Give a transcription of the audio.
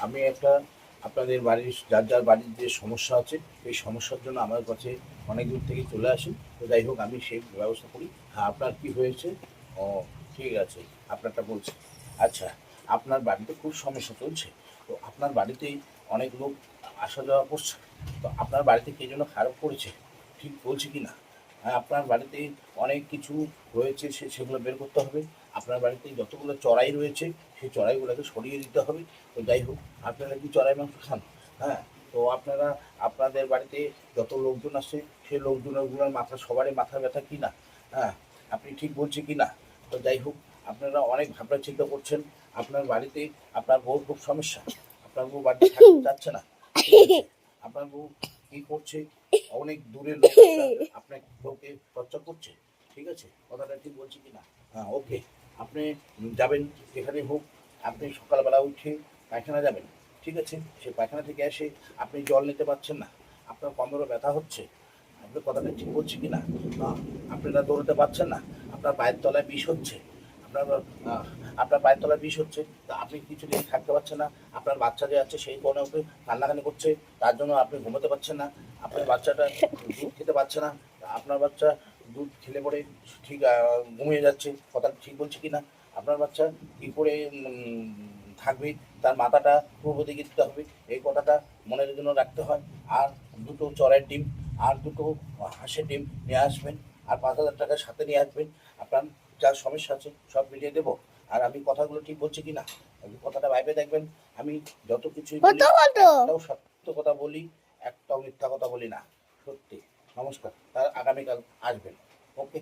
আমি একটা আপনাদের বাড়ির যার বাড়ির যে সমস্যা আছে সেই সমস্যার জন্য আমার কাছে অনেক দূর থেকে চলে আসেন। তো যাই হোক আমি সেই ব্যবস্থা করি। হ্যাঁ, আপনার কি হয়েছে? ও, ঠিক আছে, আপনারটা বলছি। আচ্ছা, আপনার বাড়িতে খুব সমস্যা চলছে। তো আপনার বাড়িতেই অনেক লোক আসা যাওয়া করছে। তো আপনার বাড়িতে কে যেন খারাপ করেছে, ঠিক বলছি কি না? হ্যাঁ, আপনার বাড়িতে অনেক কিছু রয়েছে, সেগুলো বের করতে হবে। আপনার বাড়িতে যতগুলো চড়াই রয়েছে সেই চড়াইগুলোকে সরিয়ে দিতে হবে। তো যাই হোক, আপনারা কি চড়াই মাংস খান? হ্যাঁ, তো আপনারা আপনাদের বাড়িতে যত লোকজন আসে সেই লোকজনগুলোর মাথা সবারই মাথা ব্যথা কি না? হ্যাঁ, আপনি ঠিক বলছি কি না? তো যাই হোক, আপনারা অনেক ভাবনা চিন্তা করছেন। আপনার বাড়িতে আপনার বউর খুব সমস্যা। আপনার বউ বাড়িতে থাকতে চাচ্ছে না, ঠিক আছে? আপনার বউ কি করছে? অনেক দূরের লোক আপনার বউকে টর্চার করছে, ঠিক আছে? কথাটা ঠিক বলছি কি না? হ্যাঁ, ওকে। আপনি যাবেন যেখানে হোক, আপনি সকালবেলা উঠে পায়খানা যাবেন, ঠিক আছে? সে পায়খানা থেকে এসে আপনি জল নিতে পারছেন না, আপনার কোমরে ব্যথা হচ্ছে, আপনার কথাটা ঠিক বলছি কি না? আপনারা দৌড়তে পারছেন না, আপনার পায়ের তলায় বিষ হচ্ছে, আপনার আহ, আপনার পায়ের তলায় বিষ হচ্ছে, তা আপনি কিছুদিন থাকতে পারছেন না। আপনার বাচ্চা যে আছে সেই কোণে ওকে কান্নাকানি করছে, তার জন্য আপনি ঘুমোতে পারছেন না। আপনার বাচ্চাটা দুধ খেতে পারছে না, আপনার বাচ্চা দুধ খেলে পরে ঠিক ঘুমিয়ে যাচ্ছে, কথা ঠিক বলছি কি না? আপনার বাচ্চা কী করে থাকবে, তার মাথাটা পূর্ব দিকে দিতে হবে, এই কথাটা মনের জন্য রাখতে হয়। আর দুটো চড়াইয়ের ডিম আর দুটো হাঁসের ডিম নিয়ে আসবেন, আর 5,000 টাকা সাথে নিয়ে আসবেন। আপনার যা সমস্যা আছে সব মিলিয়ে দেবো। আর আমি কথাগুলো ঠিক বলছি কি না, আপনি কথাটা ভাইবে দেখবেন। আমি যত কিছুই বলি একটাও সত্য কথা বলি, একটাও মিথ্যা কথা বলি না, সত্যি। নমস্কার, তার আগামীকাল আসবেন। ওকে।